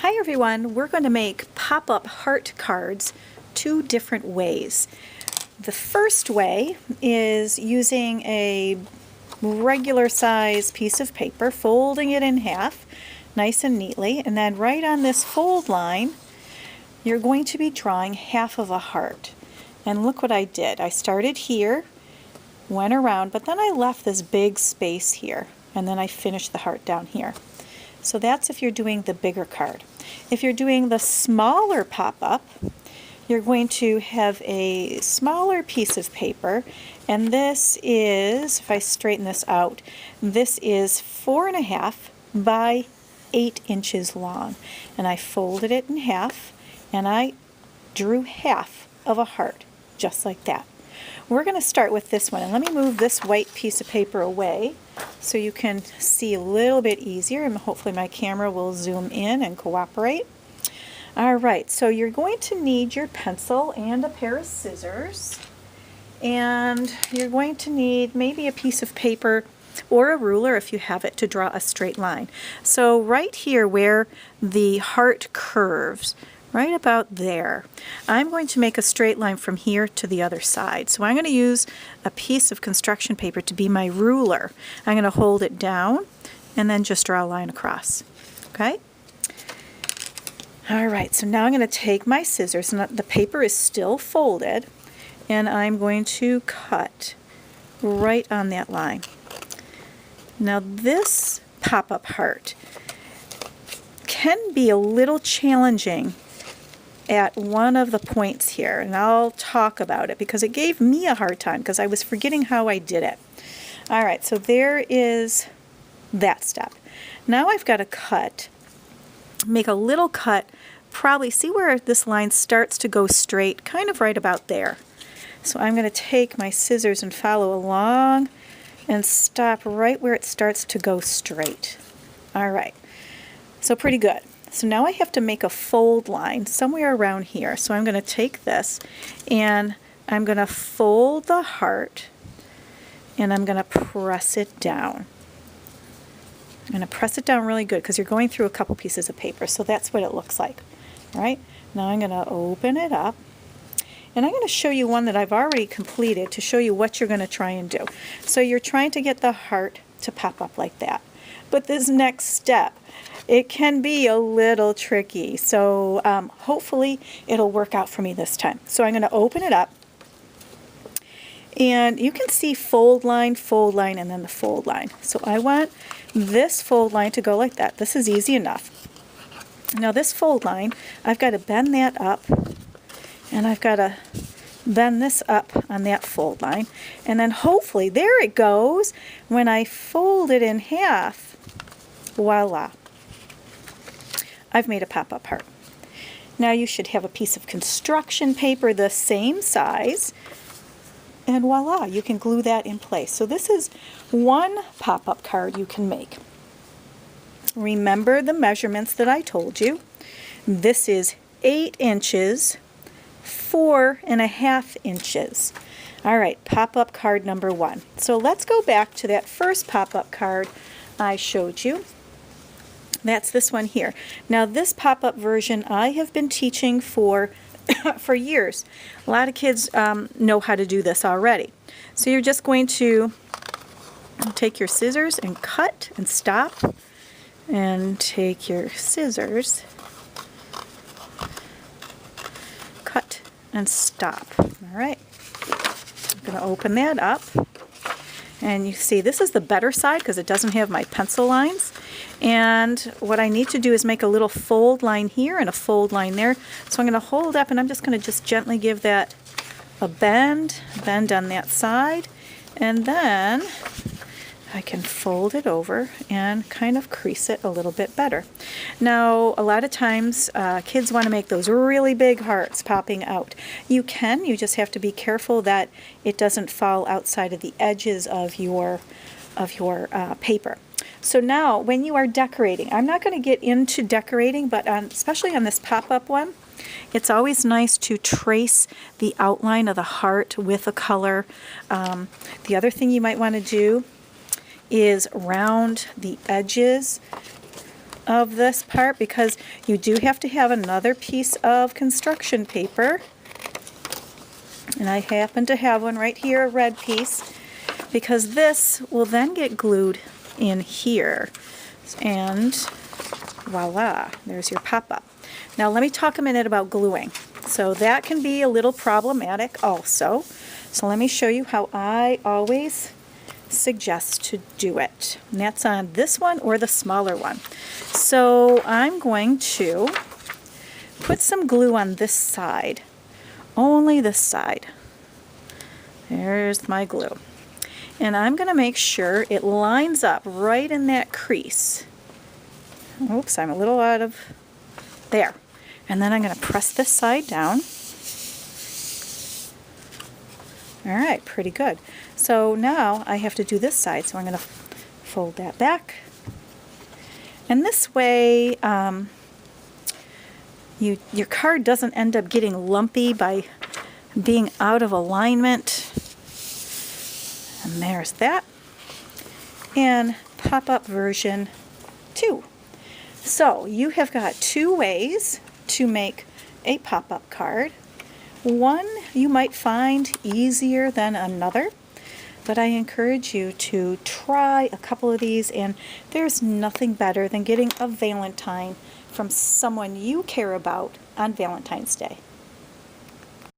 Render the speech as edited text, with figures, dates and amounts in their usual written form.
Hi everyone, we're going to make pop-up heart cards two different ways. The first way is using a regular size piece of paper, folding it in half nice and neatly, and then right on this fold line you're going to be drawing half of a heart. And look what I did. I started here, went around, but then I left this big space here, and then I finished the heart down here. So that's if you're doing the bigger card. If you're doing the smaller pop-up, you're going to have a smaller piece of paper, and this is, if I straighten this out, this is 4.5 by 8 inches long. And I folded it in half, and I drew half of a heart, just like that. We're going to start with this one, and let me move this white piece of paper away so you can see a little bit easier, and hopefully my camera will zoom in and cooperate. Alright, so you're going to need your pencil and a pair of scissors, and you're going to need maybe a piece of paper or a ruler if you have it to draw a straight line. So right here where the heart curves, right about there, I'm going to make a straight line from here to the other side. So I'm going to use a piece of construction paper to be my ruler. I'm going to hold it down and then just draw a line across. Okay? Alright, so now I'm going to take my scissors, and the paper is still folded, and I'm going to cut right on that line. Now this pop-up heart can be a little challenging at one of the points here, and I'll talk about it because it gave me a hard time because I was forgetting how I did it. Alright, so there is that step. Now I've got to cut, make a little cut, probably see where this line starts to go straight, kind of right about there. So I'm going to take my scissors and follow along and stop right where it starts to go straight. Alright, so pretty good. So now I have to make a fold line somewhere around here. So I'm going to take this and I'm going to fold the heart and I'm going to press it down. I'm going to press it down really good because you're going through a couple pieces of paper. So that's what it looks like. All right, now I'm going to open it up. And I'm going to show you one that I've already completed to show you what you're going to try and do. So you're trying to get the heart to pop up like that. But this next step, it can be a little tricky, so hopefully it'll work out for me this time. So I'm going to open it up, and you can see fold line, and then the fold line. So I want this fold line to go like that. This is easy enough. Now this fold line, I've got to bend that up, and I've got to bend this up on that fold line, and then hopefully, there it goes. When I fold it in half, voila. I've made a pop-up heart. Now you should have a piece of construction paper the same size, and voila, you can glue that in place. So this is one pop-up card you can make. Remember the measurements that I told you. This is 8 inches, 4.5 inches. Alright, pop-up card number 1. So let's go back to that first pop-up card I showed you. That's this one here. Now this pop-up version I have been teaching for for years. A lot of kids know how to do this already. So you're just going to take your scissors and cut and stop, and take your scissors, cut and stop. Alright, I'm going to open that up. And you see this is the better side because it doesn't have my pencil lines. And what I need to do is make a little fold line here and a fold line there. So I'm going to hold up, and I'm just going to just gently give that a bend on that side. And then I can fold it over and kind of crease it a little bit better. Now, a lot of times kids want to make those really big hearts popping out. You can, you just have to be careful that it doesn't fall outside of the edges of your paper. So now, when you are decorating, I'm not going to get into decorating, but especially on this pop-up one, it's always nice to trace the outline of the heart with a color. The other thing you might want to do is round the edges of this part because you do have to have another piece of construction paper. And I happen to have one right here, a red piece, because this will then get glued in here. And voila, there's your pop-up. Now let me talk a minute about gluing. So that can be a little problematic also. So let me show you how I always suggest to do it. And that's on this one or the smaller one. So I'm going to put some glue on this side. Only this side. There's my glue. And I'm going to make sure it lines up right in that crease. Oops, I'm a little out of there. And then I'm going to press this side down. All right, pretty good. So now I have to do this side, so I'm going to fold that back. And this way, your card doesn't end up getting lumpy by being out of alignment. And there's that. And pop-up version 2. So you have got 2 ways to make a pop-up card. One you might find easier than another, but I encourage you to try a couple of these, and there's nothing better than getting a Valentine from someone you care about on Valentine's Day.